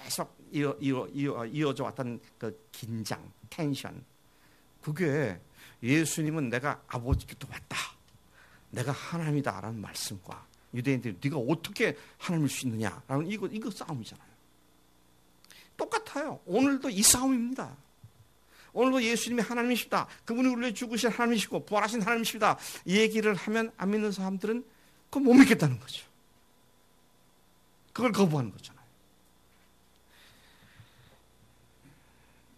계속 이어져 왔던 그 긴장, 텐션, 그게 예수님은 내가 아버지께도 왔다, 내가 하나님이다라는 말씀과 유대인들이 네가 어떻게 하나님일 수 있느냐라는 이거 싸움이잖아요. 똑같아요. 오늘도 이 싸움입니다. 오늘도 예수님이 하나님이시다, 그분이 우리를 죽으신 하나님이시고 부활하신 하나님이시다, 이 얘기를 하면 안 믿는 사람들은 그거 못 믿겠다는 거죠. 그걸 거부하는 거잖아요.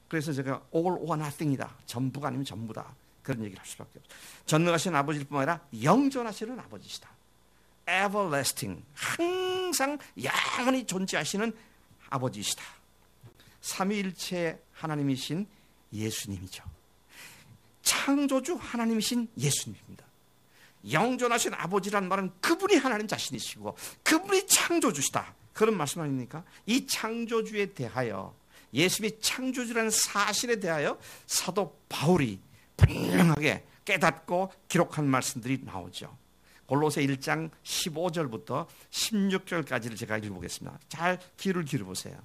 그래서 제가 all or nothing이다, 전부가 아니면 전부다, 그런 얘기를 할 수밖에 없어요. 전능하신 아버지일 뿐만 아니라 영존하시는 아버지시다. everlasting, 항상 영원히 존재하시는 아버지시다. 삼위일체 하나님이신 예수님이죠. 창조주 하나님이신 예수님입니다. 영존하신 아버지란 말은 그분이 하나님 자신이시고 그분이 창조주시다, 그런 말씀 아닙니까? 이 창조주에 대하여, 예수님이 창조주라는 사실에 대하여 사도 바울이 분명하게 깨닫고 기록한 말씀들이 나오죠. 골로새 1장 15절부터 16절까지를 제가 읽어보겠습니다. 잘 귀를 기울여보세요.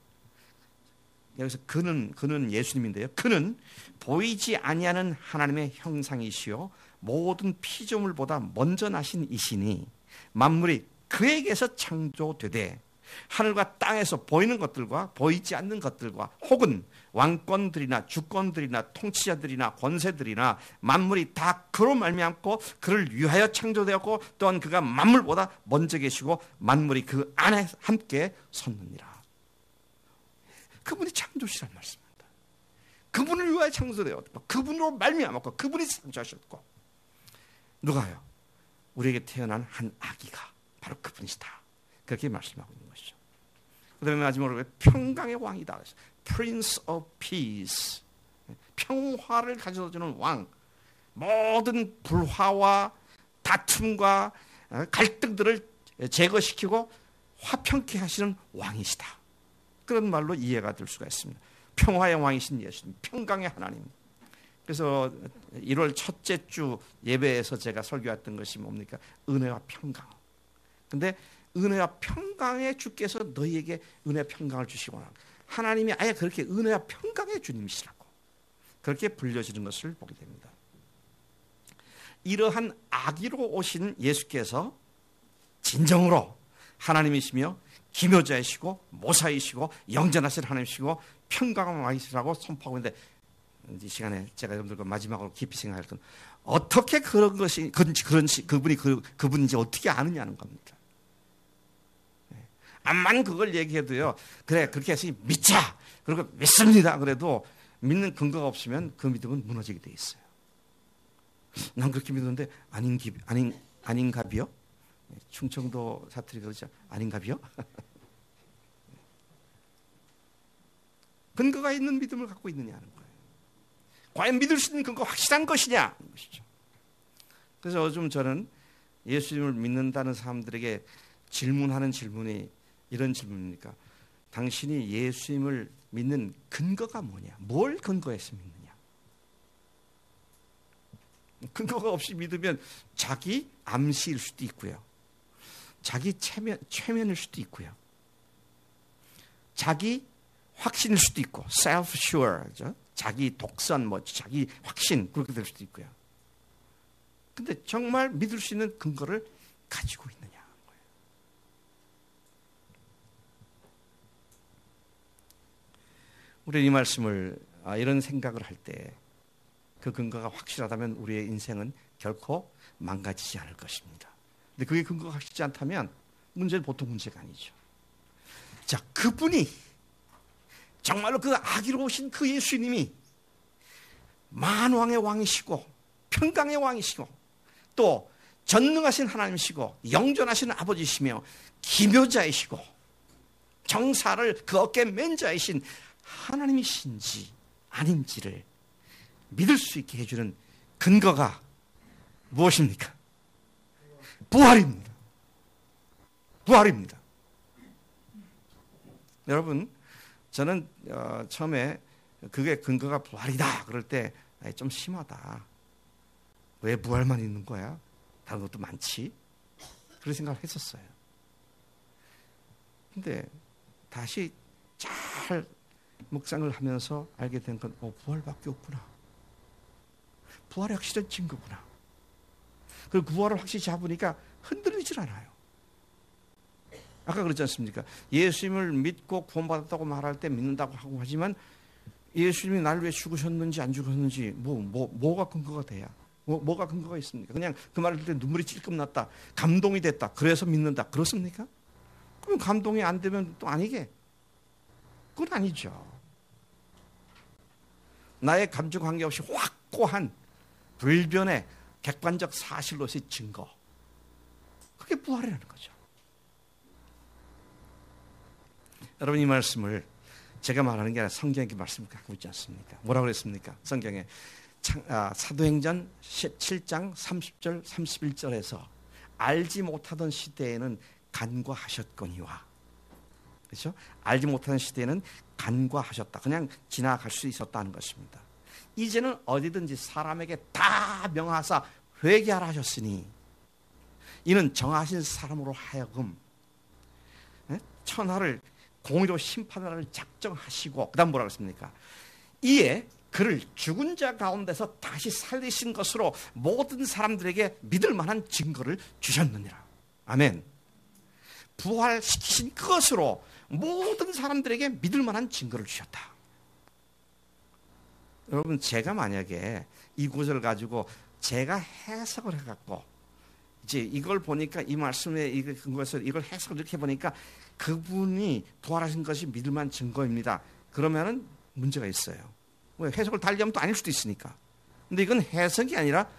여기서 그는 예수님인데요. 그는 보이지 아니하는 하나님의 형상이시요 모든 피조물보다 먼저 나신 이시니 만물이 그에게서 창조되되 하늘과 땅에서 보이는 것들과 보이지 않는 것들과 혹은 왕권들이나 주권들이나 통치자들이나 권세들이나 만물이 다 그로 말미암고 그를 위하여 창조되었고 또한 그가 만물보다 먼저 계시고 만물이 그 안에 함께 섰느니라. 그분이 창조시란 말씀입니다. 그분을 위하여 창조되었고 그분으로 말미암았고 그분이 창조하셨고, 누가요? 우리에게 태어난 한 아기가 바로 그분이시다, 그렇게 말씀하고 있는 것이죠. 그 다음에 마지막으로 평강의 왕이다, Prince of Peace, 평화를 가져다주는 왕, 모든 불화와 다툼과 갈등들을 제거시키고 화평케 하시는 왕이시다, 그런 말로 이해가 될 수가 있습니다. 평화의 왕이신 예수님, 평강의 하나님. 그래서 1월 첫째 주 예배에서 제가 설교했던 것이 뭡니까? 은혜와 평강. 근데 은혜와 평강의 주께서 너희에게 은혜와 평강을 주시구나. 하나님이 아예 그렇게 은혜와 평강의 주님이시라고 그렇게 불려지는 것을 보게 됩니다. 이러한 아기로 오신 예수께서 진정으로 하나님이시며 기묘자이시고 모사이시고 영전하신 하나님이시고 평강한 왕이시라고 선포하고 있는데, 이 시간에 제가 여러분들과 마지막으로 깊이 생각할 건 어떻게 그런 것이 그분이 그분인지 어떻게 아느냐는 겁니다. 암만 그걸 얘기해도요, 그래 그렇게 해서 믿자, 그리고 믿습니다 그래도 믿는 근거가 없으면 그 믿음은 무너지게 돼 있어요. 난 그렇게 믿었는데 아닌가비요? 충청도 사투리 그러죠. 아닌가비요? 근거가 있는 믿음을 갖고 있느냐는 거예요. 과연 믿을 수 있는 근거 확실한 것이냐 것이죠. 그래서 요즘 저는 예수님을 믿는다는 사람들에게 질문하는 질문이 이런 질문입니까? 당신이 예수님을 믿는 근거가 뭐냐? 뭘 근거해서 믿느냐? 근거가 없이 믿으면 자기 암시일 수도 있고요, 자기 최면일 수도 있고요, 자기 확신일 수도 있고, self-sure, 자기 독선, 자기 확신, 그렇게 될 수도 있고요. 근데 정말 믿을 수 있는 근거를 가지고 있느냐 하는 거예요. 우리 이 말씀을 이런 생각을 할 때 그 근거가 확실하다면 우리의 인생은 결코 망가지지 않을 것입니다. 근데 그게 근거가 확실하지 않다면 문제는 보통 문제가 아니죠. 자, 그분이 정말로 그 아기로 오신 그 예수님이 만왕의 왕이시고 평강의 왕이시고 또 전능하신 하나님이시고 영존하신 아버지시며 기묘자이시고 정사를 그 어깨에 맨 자이신 하나님이신지 아닌지를 믿을 수 있게 해주는 근거가 무엇입니까? 부활입니다. 부활입니다. 여러분, 저는 처음에 그게 근거가 부활이다 그럴 때 좀 심하다. 왜 부활만 있는 거야? 다른 것도 많지. 그런 생각을 했었어요. 근데 다시 잘 묵상을 하면서 알게 된 건 부활밖에 없구나. 부활이 확실한 증거구나. 그리고 부활을 확실히 잡으니까 흔들리질 않아요. 아까 그렇지 않습니까? 예수님을 믿고 구원받았다고 말할 때 믿는다고 하고 하지만 예수님이 나를 위해 죽으셨는지 안 죽으셨는지 뭐가 근거가 돼야? 뭐가 근거가 있습니까? 그냥 그 말을 들을 때 눈물이 찔끔 났다. 감동이 됐다. 그래서 믿는다. 그렇습니까? 그럼 감동이 안 되면 또 아니게? 그건 아니죠. 나의 감정 관계없이 확고한 불변의 객관적 사실로서의 증거. 그게 부활이라는 거죠. 여러분 이 말씀을 제가 말하는 게 아니라 성경의 말씀을 갖고 있지 않습니까? 뭐라고 그랬습니까? 성경에 사도행전 7장 30절 31절에서 알지 못하던 시대에는 간과하셨거니와, 그렇죠? 알지 못하던 시대에는 간과하셨다. 그냥 지나갈 수 있었다는 것입니다. 이제는 어디든지 사람에게 다 명하사 회개하라 하셨으니 이는 정하신 사람으로 하여금 천하를 공의로 심판하를 작정하시고, 그 다음 뭐라고 했습니까? 이에 그를 죽은 자 가운데서 다시 살리신 것으로 모든 사람들에게 믿을 만한 증거를 주셨느니라. 아멘. 부활시키신 그것으로 모든 사람들에게 믿을 만한 증거를 주셨다. 여러분 제가 만약에 이 구절을 가지고 제가 해석을 해갖고 이제 이걸 보니까 이 말씀에 이걸 해석을 이렇게 보니까 그분이 부활하신 것이 믿을 만한 증거입니다. 그러면은 문제가 있어요. 왜? 해석을 달리 하면 또 아닐 수도 있으니까. 근데 이건 해석이 아니라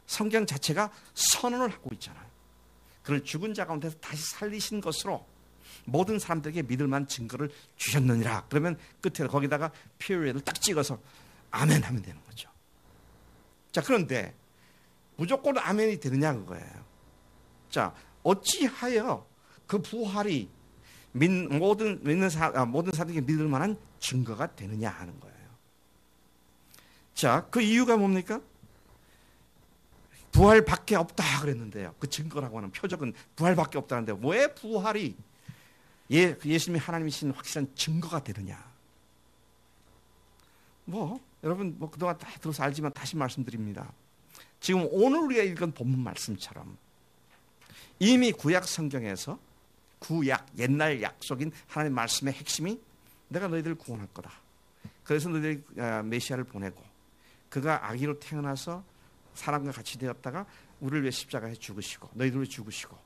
성경 자체가 선언을 하고 있잖아요. 그를 죽은 자 가운데서 다시 살리신 것으로 모든 사람들에게 믿을 만한 증거를 주셨느니라. 그러면 끝에 거기다가 period을 딱 찍어서 아멘 하면 되는 거죠. 자, 그런데 무조건 아멘이 되느냐 그거예요. 자, 어찌하여 그 부활이 모든 사람들에게 믿을 만한 증거가 되느냐 하는 거예요. 자, 그 이유가 뭡니까? 부활밖에 없다 그랬는데요. 그 증거라고 하는 표적은 부활밖에 없다는데 왜 부활이 예수님이 하나님이신 확실한 증거가 되느냐? 여러분 그동안 다 들어서 알지만 다시 말씀드립니다. 지금 오늘 우리가 읽은 본문 말씀처럼 이미 구약 성경에서 옛날 약속인 하나님의 말씀의 핵심이 내가 너희들을 구원할 거다. 그래서 너희들이 메시아를 보내고 그가 아기로 태어나서 사람과 같이 되었다가 우리를 위해 십자가에 죽으시고 너희들을 위해 죽으시고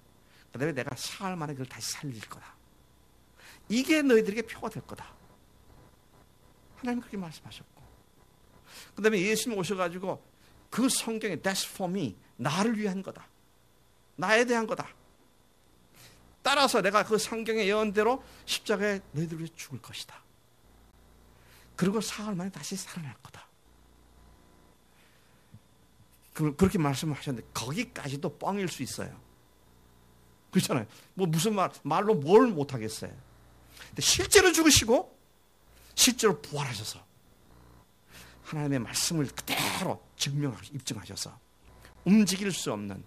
그 다음에 내가 사흘 만에 그걸 다시 살릴 거다. 이게 너희들에게 표가 될 거다. 하나님 그렇게 말씀하셨고 그 다음에 예수님 오셔가지고 그 성경에 That's for me, 나를 위한 거다. 나에 대한 거다. 따라서 내가 그 성경의 예언대로 십자가에 너희들을 위해 죽을 것이다. 그리고 사흘 만에 다시 살아날 거다. 그렇게 말씀하셨는데 거기까지도 뻥일 수 있어요. 그렇잖아요. 무슨 말로 뭘 못하겠어요. 근데 실제로 죽으시고 실제로 부활하셔서 하나님의 말씀을 그대로 입증하셔서 움직일 수 없는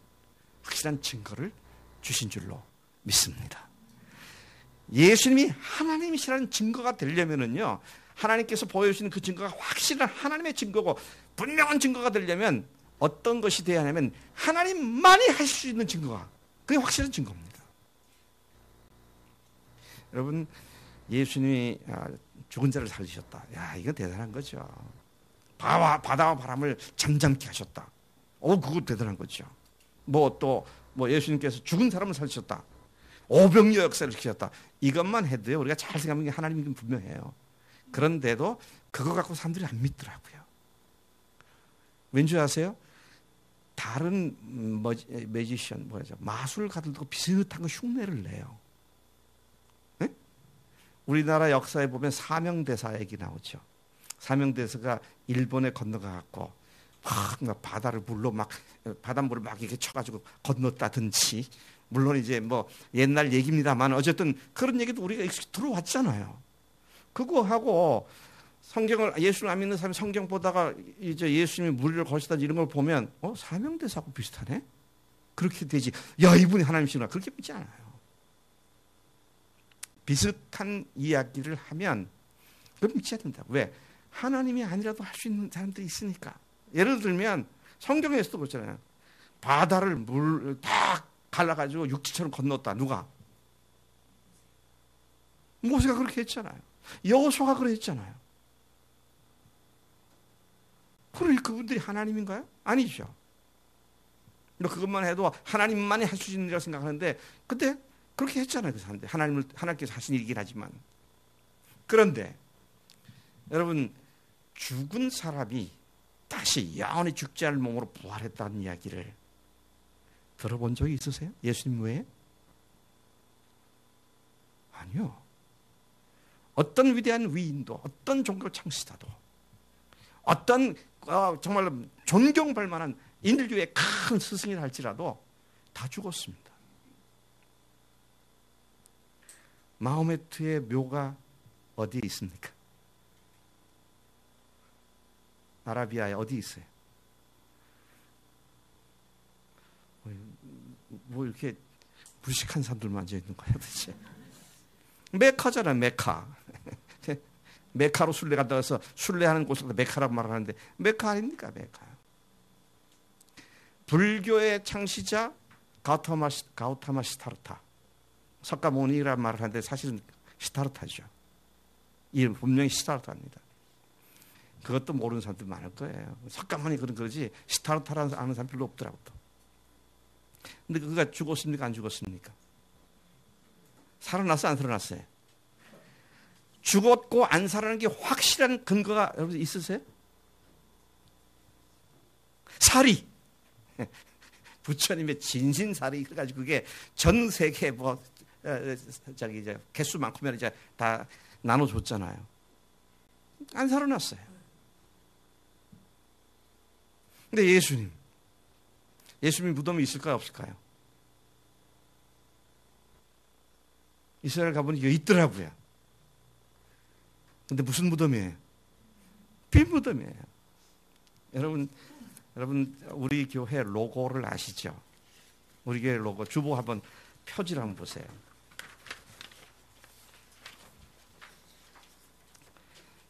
확실한 증거를 주신 줄로 믿습니다. 예수님이 하나님이시라는 증거가 되려면은요, 하나님께서 보여주시는 그 증거가 확실한 하나님의 증거고 분명한 증거가 되려면 어떤 것이 되어야 하냐면 하나님만이 하실 수 있는 증거가, 그게 확실한 증거입니다. 여러분, 예수님이 죽은 자를 살리셨다. 야, 이거 대단한 거죠. 바다와 바람을 잠잠케 하셨다. 그거 대단한 거죠. 예수님께서 죽은 사람을 살리셨다. 오병이어 역사를 시키셨다. 이것만 해도요, 우리가 잘 생각하면 게 하나님이 분명해요. 그런데도 그거 갖고 사람들이 안 믿더라고요. 왠지 아세요? 다른 매지션, 마술가들도 비슷한 거 흉내를 내요. 네? 우리나라 역사에 보면 사명대사 얘기 나오죠. 사명대사가 일본에 건너가갖고 바닷물을 막 이렇게 쳐가지고 건넜다든지, 물론 이제 옛날 얘기입니다만 어쨌든 그런 얘기도 우리가 들어왔잖아요. 그거 하고 예수를 안 믿는 사람이 성경 보다가 이제 예수님이 무리를 거시다든지 이런 걸 보면 사명대사하고 비슷하네? 그렇게 되지. 야, 이분이 하나님이시구나. 그렇게 믿지 않아요. 비슷한 이야기를 하면 그럼 믿어야 된다. 왜? 하나님이 아니라도 할 수 있는 사람들이 있으니까. 예를 들면 성경에서도 그렇잖아요. 바다를 물 다 갈라가지고 육지처럼 건넜다. 누가? 모세가 그렇게 했잖아요. 여호수아가 그랬잖아요. 그러니 그분들이 하나님인가요? 아니죠. 그것만 해도 하나님만이 할 수 있는 일이라고 생각하는데, 그때 그렇게 했잖아요. 그 사람들. 하나님께서 하신 일이긴 하지만. 그런데 여러분, 죽은 사람이 다시 영원히 죽지 않을 몸으로 부활했다는 이야기를 들어본 적이 있으세요? 예수님 외에? 아니요. 어떤 위대한 위인도, 어떤 종교 창시자도, 어떤 정말 존경할 만한 인류의 큰 스승이라 할지라도 다 죽었습니다. 마호메트의 묘가 어디에 있습니까? 아라비아에 어디 있어요? 뭐 이렇게 무식한 사람들만 앉아 있는 거야 도대체? 메카잖아, 메카. 메카로 순례 갔다 와서 순례하는 곳을 메카라고 말하는데 메카 아닙니까? 메카. 불교의 창시자 가우타마 시타르타, 석가모니라는 말을 하는데 사실은 시타르타죠. 이 분명히 시타르타입니다. 그것도 모르는 사람들 많을 거예요. 석가모니 그러지 시타르타라는 아는 사람 별로 없더라고. 근데 그가 죽었습니까? 안 죽었습니까? 살아났어요? 안 살아났어요? 죽었고 안 살아난 게 확실한 근거가 여러분 있으세요? 사리. 부처님의 진신사리. 그래가지고 그게 전 세계 이제 개수만큼은 이제 다 나눠줬잖아요. 안 살아났어요. 근데 예수님 무덤이 있을까요? 없을까요? 이스라엘 가보니 여기 있더라고요. 근데 무슨 무덤이에요? 빈 무덤이에요. 여러분 우리 교회 로고를 아시죠? 우리 교회 로고 주보 한번 표지를 한번 보세요.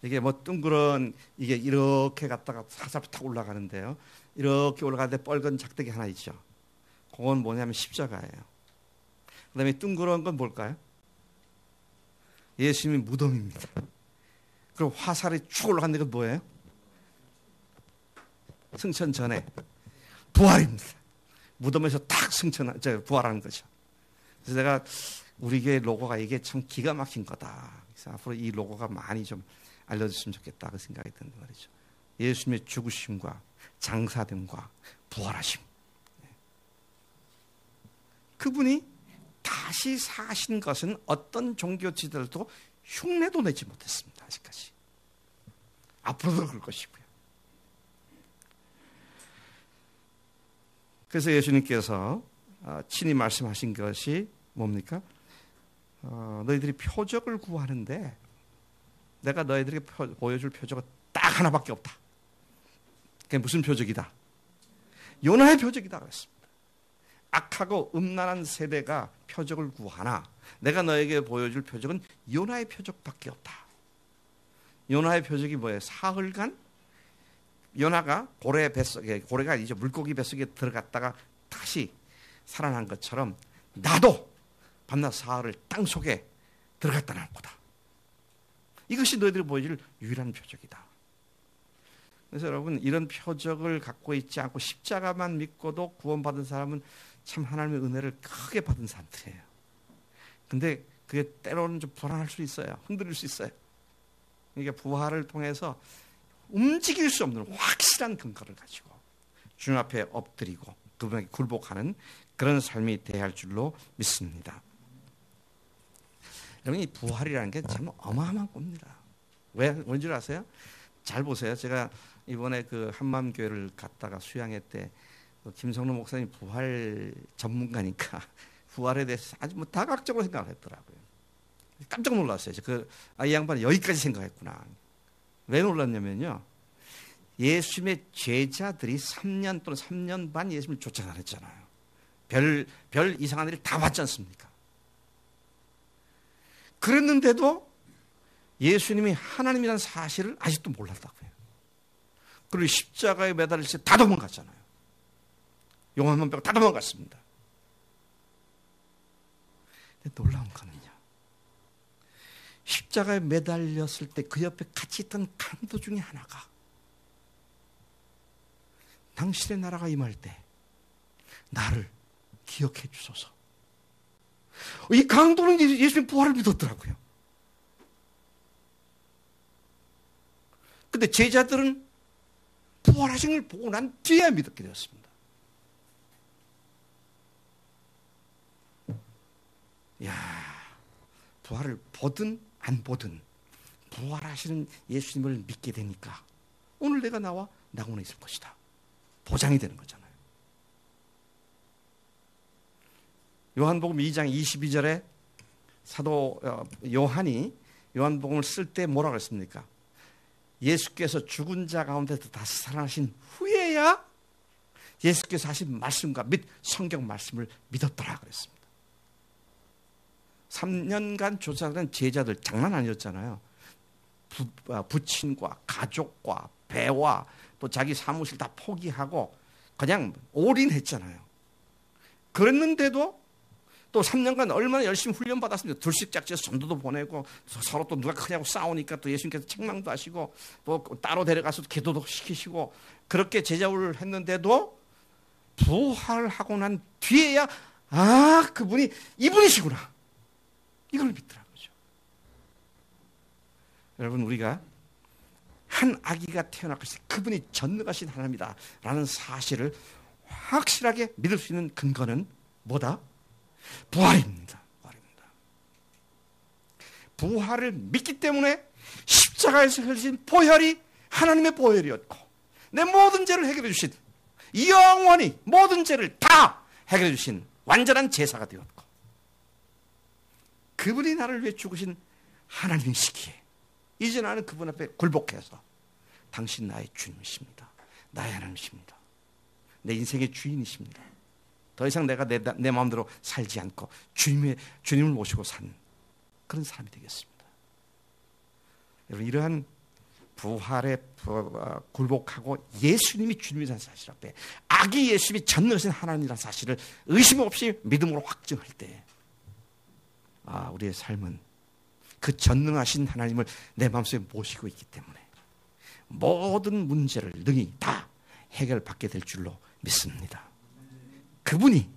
이게 뭐 둥그런 이게 이렇게 갔다가 사사피 탁 올라가는데요. 이렇게 올라가는데 빨간 작대기 하나 있죠. 그건 뭐냐면 십자가예요. 그다음에 둥그런 건 뭘까요? 예수님의 무덤입니다. 그리고 화살이 쭉 올라간 건 뭐예요? 승천 전에 부활입니다. 무덤에서 딱 부활하는 거죠. 그래서 내가 우리 교회 로고가 이게 참 기가 막힌 거다. 그래서 앞으로 이 로고가 많이 좀 알려졌으면 좋겠다 그 생각이 드는 말이죠. 예수님의 죽으심과 장사됨과 부활하심. 그분이 다시 사신 것은 어떤 종교 지도자들도 흉내도 내지 못했습니다. 아직까지. 앞으로도 그럴 것이고요. 그래서 예수님께서 친히 말씀하신 것이 뭡니까? 너희들이 표적을 구하는데 내가 너희들에게 보여줄 표적은 딱 하나밖에 없다. 그게 무슨 표적이다? 요나의 표적이다 그랬습니다. 악하고 음란한 세대가 표적을 구하나 내가 너에게 보여줄 표적은 요나의 표적밖에 없다. 요나의 표적이 뭐예요? 사흘간 요나가 고래가 아니죠. 물고기 뱃속에 들어갔다가 다시 살아난 것처럼 나도 밤낮 사흘을 땅 속에 들어갔다 나올 거다. 이것이 너희들이 보여줄 유일한 표적이다. 그래서 여러분 이런 표적을 갖고 있지 않고 십자가만 믿고도 구원받은 사람은 참 하나님의 은혜를 크게 받은 사람들이에요. 근데 그게 때로는 좀 불안할 수 있어요. 흔들릴 수 있어요. 그러니까 부활을 통해서 움직일 수 없는 확실한 근거를 가지고 주님 앞에 엎드리고 그분에게 굴복하는 그런 삶이 돼야 할 줄로 믿습니다. 여러분 이 부활이라는 게 참 어마어마한 겁니다. 왜? 뭔 줄 아세요? 잘 보세요. 제가 이번에 그 한맘교회를 갔다가 수양회 때 김성로 목사님 부활 전문가니까 부활에 대해서 아주 뭐 다각적으로 생각을 했더라고요. 깜짝 놀랐어요. 이 양반은 여기까지 생각했구나. 왜 놀랐냐면요. 예수님의 제자들이 3년 또는 3년 반 예수님을 쫓아다녔잖아요. 별 이상한 일을 다 봤지 않습니까? 그랬는데도 예수님이 하나님이라는 사실을 아직도 몰랐다고요. 그리고 십자가에 매달릴 때 다 도망갔잖아요. 요한만 빼고 다 도망갔습니다. 근데 놀라운 거는요, 십자가에 매달렸을 때 그 옆에 같이 있던 강도 중에 하나가 당신의 나라가 임할 때 나를 기억해 주소서. 이 강도는 예수님 부활을 믿었더라고요. 근데 제자들은 부활하신 걸 보고 난 뒤에 믿게 되었습니다. 야, 부활을 보든 안 보든 부활하시는 예수님을 믿게 되니까 오늘 내가 나와 낙원에 있을 것이다. 보장이 되는 거잖아요. 요한복음 2장 22절에 사도 요한이 요한복음을 쓸 때 뭐라고 했습니까? 예수께서 죽은 자 가운데서 다시 살아나신 후에야 예수께서 하신 말씀과 및 성경 말씀을 믿었더라 그랬습니다. 3년간 조사된 제자들 장난 아니었잖아요. 부친과 가족과 배와 또 자기 사무실 다 포기하고 그냥 올인했잖아요. 그랬는데도 또 3년간 얼마나 열심히 훈련받았습니다. 둘씩 짝지어서 전도도 보내고 서로 또 누가 크냐고 싸우니까 또 예수님께서 책망도 하시고 또 따로 데려가서 기도도 시키시고 그렇게 제자훈련을 했는데도 부활하고 난 뒤에야 그분이 이분이시구나. 이걸 믿더라고요. 여러분, 우리가 한 아기가 태어날 것이 그분이 전능하신 하나님이다 라는 사실을 확실하게 믿을 수 있는 근거는 뭐다? 부활입니다. 부활을 믿기 때문에 십자가에서 흘리신 보혈이 하나님의 보혈이었고 내 모든 죄를 해결해 주신 영원히 모든 죄를 다 해결해 주신 완전한 제사가 되었고 그분이 나를 위해 죽으신 하나님이시기에 이제 나는 그분 앞에 굴복해서 당신 나의 주님이십니다. 나의 하나님이십니다. 내 인생의 주인이십니다. 더 이상 내가 내 마음대로 살지 않고 주님을 모시고 산 그런 사람이 되겠습니다. 여러분, 이러한 부활에 굴복하고 예수님이 주님이라는 사실 앞에 아기 예수님이 전능하신 하나님이라는 사실을 의심 없이 믿음으로 확증할 때 우리의 삶은 그 전능하신 하나님을 내 마음속에 모시고 있기 때문에 모든 문제를 능히 다 해결받게 될 줄로 믿습니다. 그분이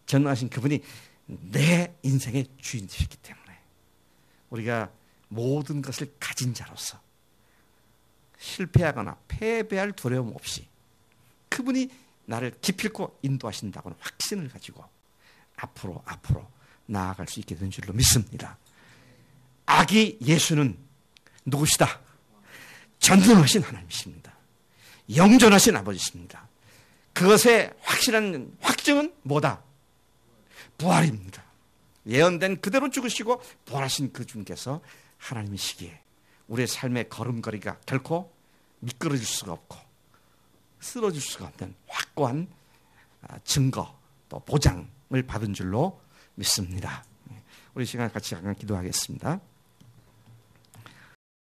전능하신 그분이 내 인생의 주인이시기 때문에 우리가 모든 것을 가진 자로서 실패하거나 패배할 두려움 없이 그분이 나를 기필코 인도하신다고는 확신을 가지고 앞으로 나아갈 수 있게 된 줄로 믿습니다. 아기 예수는 누구시다? 전능하신 하나님이십니다. 영존하신 아버지십니다. 그것의 확실한 확증은 뭐다? 부활입니다. 예언된 그대로 죽으시고 부활하신 그 주님께서 하나님이시기에 우리의 삶의 걸음걸이가 결코 미끄러질 수가 없고 쓰러질 수가 없는 확고한 증거 또 보장을 받은 줄로 믿습니다. 우리 시간 같이 기도하겠습니다.